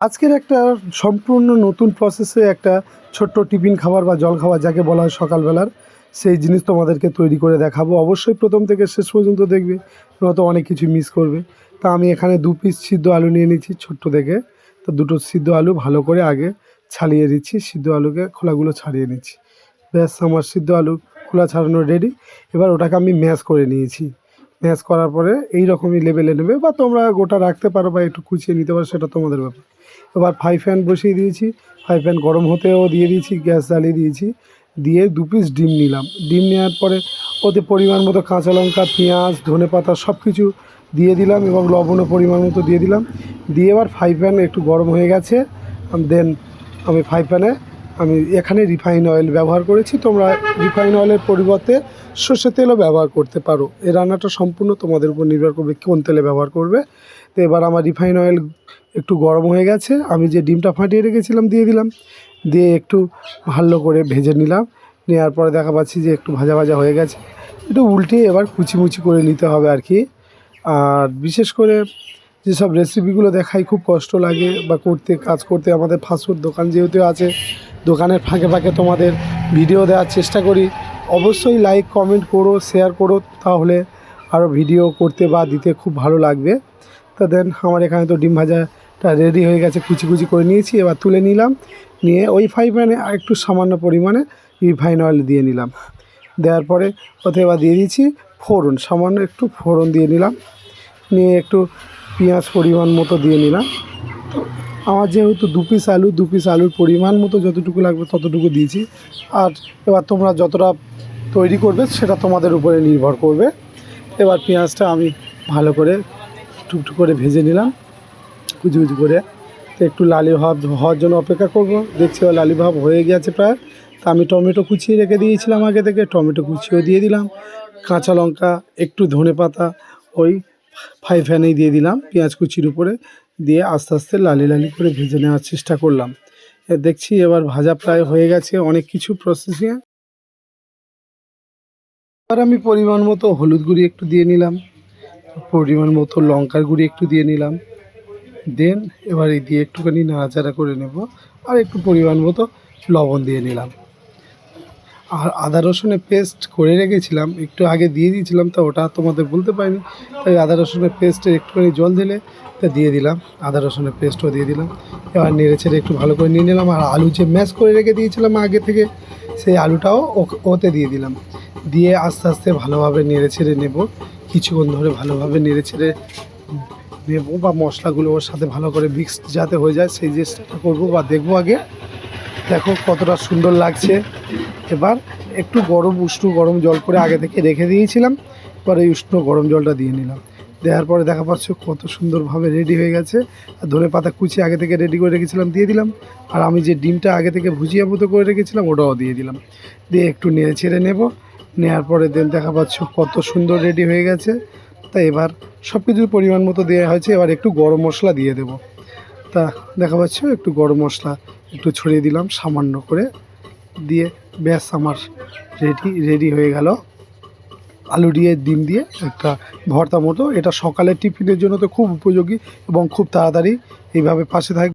আজকের একটা সম্পূর্ণ নতুন প্রসেসে একটা ছোট্ট টিফিন খাবার বা জল খাবার যাকে বলা হয় সকালবেলার, সেই জিনিস তোমাদেরকে তৈরি করে দেখাবো। অবশ্যই প্রথম থেকে শেষ পর্যন্ত দেখবে, নয়তো অনেক কিছু মিস করবে। তা আমি এখানে 2 পিস সিদ্ধ আলু নিয়ে নিচ্ছি ছোট্ট থেকে। তো দুটো সিদ্ধ আলু ভালো করে আগে ছাড়িয়ে দিচ্ছি, সিদ্ধ আলুকে খোলাগুলো ছাড়িয়ে নিচ্ছি। ব্যাস, আমার সিদ্ধ আলু খোলা ছাড়ানো রেডি। এবার ওটাকে আমি ম্যাশ করে নিয়েছি। ম্যাশ করার পরে এই রকমই লেভেলে নেবে, বা তোমরা গোটা রাখতে পারো বা একটু কুচিয়ে নিতে পারো, সেটা তোমাদের ব্যাপার। এবার ফ্রাই প্যান বসিয়ে দিয়েছি, ফ্রাই প্যান গরম হতেও দিয়ে দিয়েছি, গ্যাস জ্বালিয়ে দিয়েছি। দিয়ে 2 পিস ডিম নিলাম। ডিম নেওয়ার পরে ওতে পরিমাণ মতো কাঁচা লঙ্কা, পেঁয়াজ, ধনেপাতা সব কিছু দিয়ে দিলাম এবং লবণও পরিমাণ মতো দিয়ে দিলাম। দিয়ে এবার ফ্রাই প্যান একটু গরম হয়ে গেছে, দেন আমি ফ্রাই প্যানে এখানে রিফাইন অয়েল ব্যবহার করেছি। তোমরা রিফাইন অয়েলের পরিবর্তে সর্ষের তেলও ব্যবহার করতে পারো। এই রান্নাটা সম্পূর্ণ তোমাদের উপর নির্ভর করবে কোন তেলে ব্যবহার করবে। তো এবার আমার রিফাইন অয়েল একটু গরম হয়ে গেছে, আমি যে ডিমটা ফাটিয়ে রেখেছিলাম দিয়ে দিলাম। দিয়ে একটু ভালো করে ভেজে নিলাম। নেওয়ার পরে দেখা পাচ্ছি যে একটু ভাজা ভাজা হয়ে গেছে, একটু উল্টিয়ে এবার কুচিমুচি করে নিতে হবে আর কি। আর বিশেষ করে যেসব রেসিপিগুলো দেখাই খুব কষ্ট লাগে বা কাজ করতে, আমাদের ফাস্টফুড দোকান যেহেতু আছে, দোকানের ফাঁকে ফাঁকে তোমাদের ভিডিও দেওয়ার চেষ্টা করি। অবশ্যই লাইক কমেন্ট করো, শেয়ার করো, তাহলে আরও ভিডিও করতে বা দিতে খুব ভালো লাগবে। তো দেন আমার এখানে তো ডিম ভাজাটা রেডি হয়ে গেছে, কুচি কুচি করে নিয়েছি। এবার তুলে নিলাম, নিয়ে ওই ফ্রাই প্যানে একটু সামান্য পরিমাণে রিফাইন অয়েল দিয়ে নিলাম। দেওয়ার পরে ওতে এবার দিয়ে দিয়েছি ফোড়ন, সামান্য একটু ফোড়ন দিয়ে নিলাম। নিয়ে একটু পেঁয়াজ পরিমাণ মতো দিয়ে নিলাম। আমার যেহেতু 2 পিস আলুর পরিমাণ মতো যতটুকু লাগবে ততটুকু দিয়েছি। আর এবার তোমরা যতটা তৈরি করবে সেটা তোমাদের উপরে নির্ভর করবে। এবার পেঁয়াজটা আমি ভালো করে টুকটুক করে ভেজে নিলাম কুচি কুচি করে। তো একটু লালি ভাব হওয়ার জন্য অপেক্ষা করব। দেখছি লালি ভাব হয়ে গেছে প্রায়। তা আমি টমেটো কুচিয়ে রেখে দিয়েছিলাম আগে থেকে, টমেটো কুচিয়েও দিয়ে দিলাম। কাঁচা লঙ্কা, একটু ধনেপাতা ওই ফ্রাই প্যানেই দিয়ে দিলাম পেঁয়াজ কুচির উপরে। দিয়ে আস্তে আস্তে লালি লালি করে ভেজে নেওয়ার চেষ্টা করলাম। দেখছি এবার ভাজা প্রায় হয়ে গেছে, অনেক কিছু প্রসেসিংয়ে। এবার আমি পরিমাণ মতো হলুদ গুঁড়ি একটু দিয়ে নিলাম, পরিমাণ মতো লঙ্কার গুঁড়ি একটু দিয়ে নিলাম। দেন এবার এই দিয়ে একটুখানি নাড়াচাড়া করে নেব। আর একটু পরিমাণ মতো লবণ দিয়ে নিলাম। আর আদা রসুনের পেস্ট করে রেখেছিলাম, একটু আগে দিয়ে দিয়েছিলাম, তো ওটা তোমাদের বলতে পারিনি। তাই আদা রসুনের পেস্টে একটুখানি জল দিলে তা দিয়ে দিলাম, আদা রসুনের পেস্টও দিয়ে দিলাম। এবার নেড়ে ছেড়ে একটু ভালো করে নিয়ে নিলাম। আর আলু যে ম্যাশ করে রেখে দিয়েছিলাম আগে থেকে, সেই আলুটাও ওতে দিয়ে দিলাম। দিয়ে আস্তে আস্তে ভালোভাবে নেড়ে ছেড়ে নেব, কিছুক্ষণ ধরে ভালোভাবে নেড়ে ছেড়ে নেব, বা মশলাগুলো ওর সাথে ভালো করে মিক্সড যাতে হয়ে যায় সেই চেষ্টা করবো বা দেখবো আগে। দেখো কতটা সুন্দর লাগছে। এবার একটু উষ্ণ গরম জল করে আগে থেকে রেখে দিয়েছিলাম, এবার এই উষ্ণ গরম জলটা দিয়ে নিলাম। দেওয়ার পরে দেখা পাচ্ছ কত সুন্দরভাবে রেডি হয়ে গেছে। আর ধনেপাতা কুচি আগে থেকে রেডি করে রেখেছিলাম দিয়ে দিলাম। আর আমি যে ডিমটা আগে থেকে ভুজিয়া মতো করে রেখেছিলাম ওটাও দিয়ে দিলাম। দিয়ে একটু নেড়ে ছেড়ে নেব। নেওয়ার পরে দেন দেখা পাচ্ছ কত সুন্দর রেডি হয়ে গেছে। তা এবার সব কিছুর পরিমাণ মতো দেওয়া হয়েছে, এবার একটু গরম মশলা দিয়ে দেব। তা দেখা পাচ্ছ একটু গরম মশলা একটু ছড়িয়ে দিলাম সামান্য করে। দিয়ে ব্যাস আমার রেডি হয়ে গেল আলু দিয়ে ডিম দিয়ে একটা ভর্তা মতো। এটা সকালের টিফিনের জন্য তো খুব উপযোগী এবং খুব তাড়াতাড়ি। এইভাবে পাশে থাকবে।